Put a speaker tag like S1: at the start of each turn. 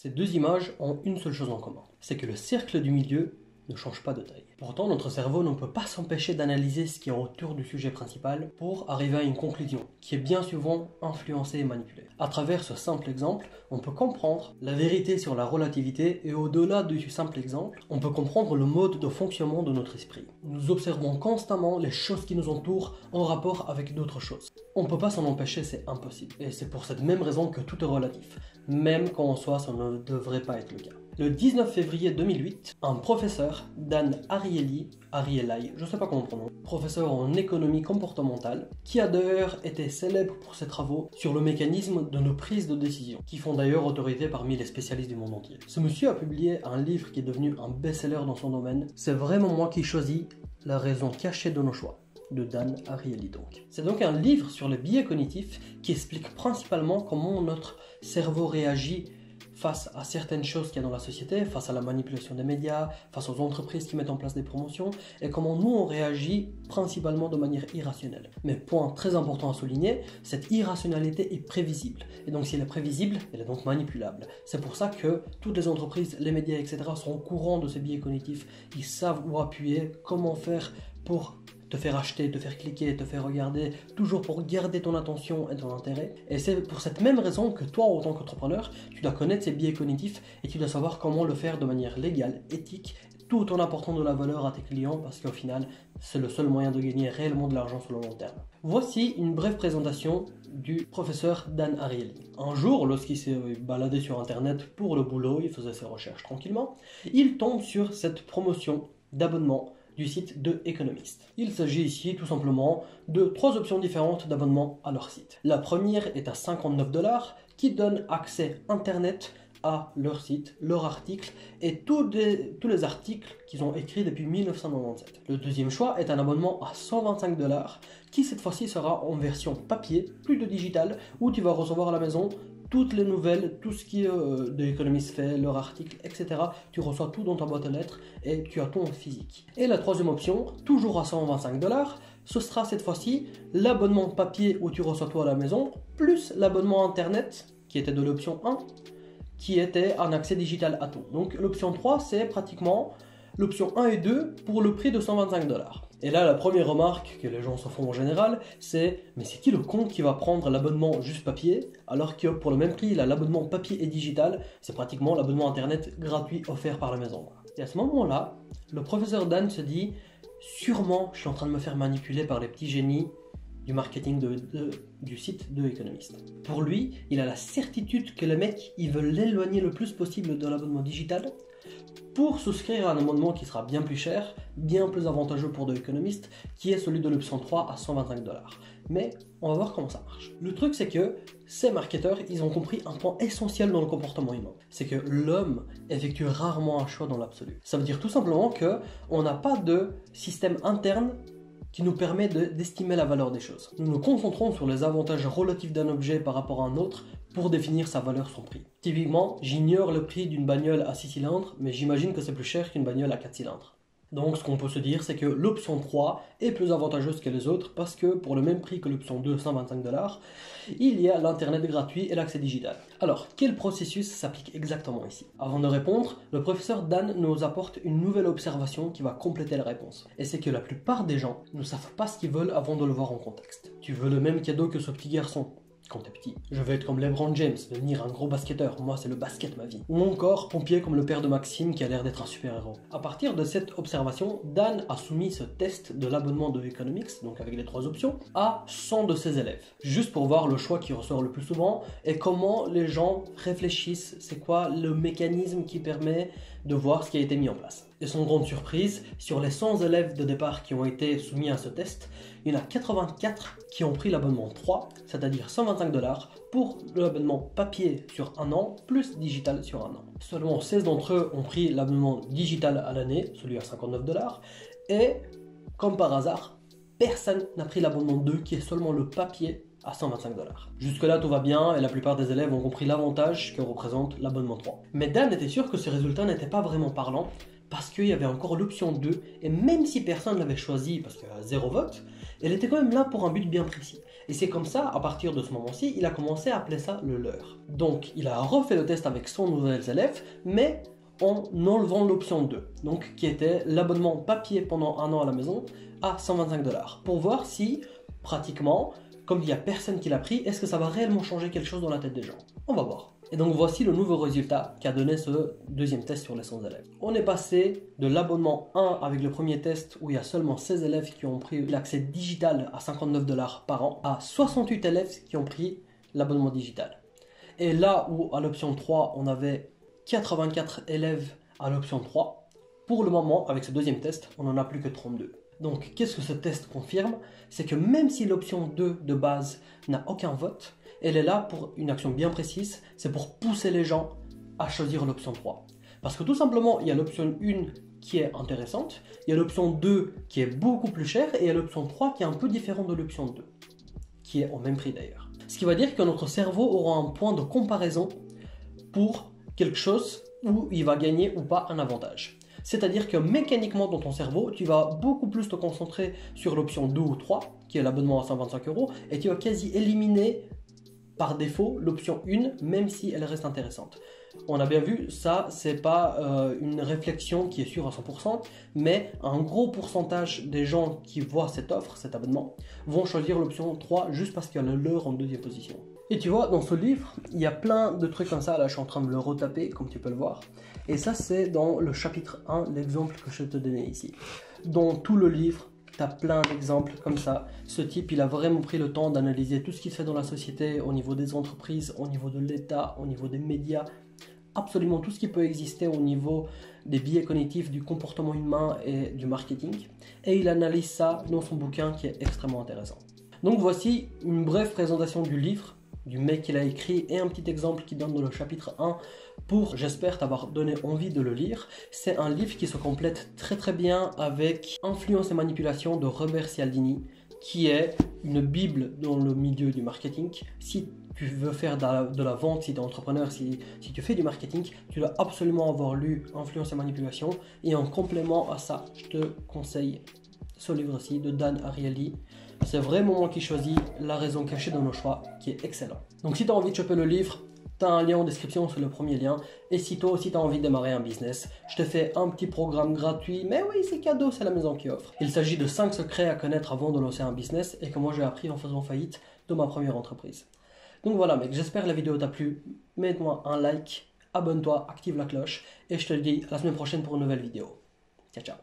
S1: Ces deux images ont une seule chose en commun, c'est que le cercle du milieu ne change pas de taille. Pourtant, notre cerveau ne peut pas s'empêcher d'analyser ce qui est autour du sujet principal pour arriver à une conclusion, qui est bien souvent influencée et manipulée. À travers ce simple exemple, on peut comprendre la vérité sur la relativité et au-delà du simple exemple, on peut comprendre le mode de fonctionnement de notre esprit. Nous observons constamment les choses qui nous entourent en rapport avec d'autres choses. On ne peut pas s'en empêcher, c'est impossible. Et c'est pour cette même raison que tout est relatif, même quand en soi ça ne devrait pas être le cas. Le 19 février 2008, un professeur, Dan Ariely, je ne sais pas comment on prononce, professeur en économie comportementale, qui a d'ailleurs été célèbre pour ses travaux sur le mécanisme de nos prises de décision, qui font d'ailleurs autorité parmi les spécialistes du monde entier. Ce monsieur a publié un livre qui est devenu un best-seller dans son domaine. C'est vraiment moi qui choisis la raison cachée de nos choix, de Dan Ariely donc. C'est donc un livre sur les biais cognitifs qui explique principalement comment notre cerveau réagit face à certaines choses qu'il y a dans la société, face à la manipulation des médias, face aux entreprises qui mettent en place des promotions, et comment nous on réagit principalement de manière irrationnelle. Mais point très important à souligner, cette irrationalité est prévisible. Et donc si elle est prévisible, elle est donc manipulable. C'est pour ça que toutes les entreprises, les médias, etc. sont au courant de ces biais cognitifs. Ils savent où appuyer, comment faire pour te faire acheter, te faire cliquer, te faire regarder, toujours pour garder ton attention et ton intérêt. Et c'est pour cette même raison que toi, en tant qu'entrepreneur, tu dois connaître ces biais cognitifs et tu dois savoir comment le faire de manière légale, éthique, tout en apportant de la valeur à tes clients parce qu'au final, c'est le seul moyen de gagner réellement de l'argent sur le long terme. Voici une brève présentation du professeur Dan Ariely. Un jour, lorsqu'il s'est baladé sur internet pour le boulot, il faisait ses recherches tranquillement, il tombe sur cette promotion d'abonnement du site de Economist. Il s'agit ici tout simplement de 3 options différentes d'abonnement à leur site. La première est à 59 $ qui donne accès internet à leur site, leur article et tous les articles qu'ils ont écrits depuis 1997. Le deuxième choix est un abonnement à 125 $ qui cette fois-ci sera en version papier, plus de digital, où tu vas recevoir à la maison toutes les nouvelles, tout ce qui de Economist fait, leur article, etc. Tu reçois tout dans ta boîte aux lettres et tu as tout en physique. Et la troisième option, toujours à 125 $, ce sera cette fois-ci l'abonnement papier où tu reçois tout à la maison, plus l'abonnement internet, qui était de l'option 1, qui était un accès digital à tout. Donc l'option 3, c'est pratiquement l'option 1 et 2 pour le prix de 125 $. Et là, la première remarque que les gens se font en général, c'est « Mais c'est qui le con qui va prendre l'abonnement juste papier, alors que pour le même prix, il a l'abonnement papier et digital, c'est pratiquement l'abonnement internet gratuit offert par la maison. » Et à ce moment-là, le professeur Dan se dit « Sûrement, je suis en train de me faire manipuler par les petits génies du marketing du site de Economist. » Pour lui, il a la certitude que les mecs, ils veulent l'éloigner le plus possible de l'abonnement digital pour souscrire à un abonnement qui sera bien plus cher, bien plus avantageux pour The Economist, qui est celui de l'option 3 à 125 $. Mais on va voir comment ça marche. Le truc, c'est que ces marketeurs, ils ont compris un point essentiel dans le comportement humain. C'est que l'homme effectue rarement un choix dans l'absolu. Ça veut dire tout simplement qu'on n'a pas de système interne qui nous permet d'estimer la valeur des choses. Nous nous concentrons sur les avantages relatifs d'un objet par rapport à un autre pour définir sa valeur, son prix. Typiquement, j'ignore le prix d'une bagnole à 6 cylindres, mais j'imagine que c'est plus cher qu'une bagnole à 4 cylindres. Donc ce qu'on peut se dire, c'est que l'option 3 est plus avantageuse que les autres parce que pour le même prix que l'option 2, 125 $, il y a l'internet gratuit et l'accès digital. Alors, quel processus s'applique exactement ici? Avant de répondre, le professeur Dan nous apporte une nouvelle observation qui va compléter la réponse. Et c'est que la plupart des gens ne savent pas ce qu'ils veulent avant de le voir en contexte. Tu veux le même cadeau que ce petit garçon quand t'es petit. Je veux être comme LeBron James, devenir un gros basketteur, moi c'est le basket ma vie. Ou encore pompier comme le père de Maxime qui a l'air d'être un super-héros. À partir de cette observation, Dan a soumis ce test de l'abonnement de Economics, donc avec les 3 options, à 100 de ses élèves. Juste pour voir le choix qui ressort le plus souvent et comment les gens réfléchissent, c'est quoi le mécanisme qui permet de voir ce qui a été mis en place. Et sans grande surprise, sur les 100 élèves de départ qui ont été soumis à ce test, il y en a 84 qui ont pris l'abonnement 3, c'est-à-dire 125 $ pour l'abonnement papier sur 1 an, plus digital sur 1 an. Seulement 16 d'entre eux ont pris l'abonnement digital à l'année, celui à 59 $, et comme par hasard, personne n'a pris l'abonnement 2 qui est seulement le papier à 125 $. Jusque là tout va bien et la plupart des élèves ont compris l'avantage que représente l'abonnement 3. Mais Dan était sûr que ces résultats n'étaient pas vraiment parlants parce qu'il y avait encore l'option 2 et même si personne ne l'avait choisi parce qu'il y a 0 vote, elle était quand même là pour un but bien précis. Et c'est comme ça, à partir de ce moment-ci, il a commencé à appeler ça le leur. Donc, il a refait le test avec 100 nouveaux élèves, mais en enlevant l'option 2, donc qui était l'abonnement papier pendant un an à la maison à 125 $, pour voir si, pratiquement, comme il n'y a personne qui l'a pris, est-ce que ça va réellement changer quelque chose dans la tête des gens? On va voir. Et donc voici le nouveau résultat qu'a donné ce deuxième test sur les 100 élèves. On est passé de l'abonnement 1 avec le premier test où il y a seulement 16 élèves qui ont pris l'accès digital à 59 $ par an à 68 élèves qui ont pris l'abonnement digital. Et là où à l'option 3 on avait 84 élèves à l'option 3, pour le moment avec ce deuxième test on n'en a plus que 32. Donc qu'est-ce que ce test confirme? C'est que même si l'option 2 de base n'a aucun vote, elle est là pour une action bien précise, c'est pour pousser les gens à choisir l'option 3. Parce que tout simplement, il y a l'option 1 qui est intéressante, il y a l'option 2 qui est beaucoup plus chère, et il y a l'option 3 qui est un peu différente de l'option 2, qui est au même prix d'ailleurs. Ce qui va dire que notre cerveau aura un point de comparaison pour quelque chose où il va gagner ou pas un avantage. C'est-à-dire que mécaniquement dans ton cerveau, tu vas beaucoup plus te concentrer sur l'option 2 ou 3, qui est l'abonnement à 125 €, et tu vas quasi éliminer par défaut l'option 1, même si elle reste intéressante. On a bien vu, ça c'est pas une réflexion qui est sûre à 100%, mais un gros pourcentage des gens qui voient cette offre, cet abonnement, vont choisir l'option 3 juste parce qu'il y a le leur en deuxième position. Et tu vois, dans ce livre, il y a plein de trucs comme ça, là je suis en train de le retaper, comme tu peux le voir. Et ça c'est dans le chapitre 1, l'exemple que je te donnais ici. Dans tout le livre, tu as plein d'exemples comme ça. Ce type, il a vraiment pris le temps d'analyser tout ce qui se fait dans la société, au niveau des entreprises, au niveau de l'État, au niveau des médias, absolument tout ce qui peut exister au niveau des biais cognitifs, du comportement humain et du marketing. Et il analyse ça dans son bouquin qui est extrêmement intéressant. Donc voici une brève présentation du livre, du mec qui l'a écrit, et un petit exemple qui donne dans le chapitre 1 pour, j'espère, t'avoir donné envie de le lire. C'est un livre qui se complète très très bien avec Influence et manipulation de Robert Cialdini, qui est une bible dans le milieu du marketing. Si tu veux faire de la vente, si tu es entrepreneur, si tu fais du marketing, tu dois absolument avoir lu Influence et manipulation. Et en complément à ça, je te conseille ce livre-ci de Dan Ariely. C'est vraiment moi qui choisis la raison cachée de nos choix, qui est excellent. Donc si tu as envie de choper le livre, tu as un lien en description, c'est le premier lien. Et si toi aussi tu as envie de démarrer un business, je te fais un petit programme gratuit, mais oui, c'est cadeau, c'est la maison qui offre. Il s'agit de 5 secrets à connaître avant de lancer un business et que moi j'ai appris en faisant faillite de ma première entreprise. Donc voilà mec, j'espère que la vidéo t'a plu. Mets-moi un like, abonne-toi, active la cloche et je te dis à la semaine prochaine pour une nouvelle vidéo. Ciao ciao.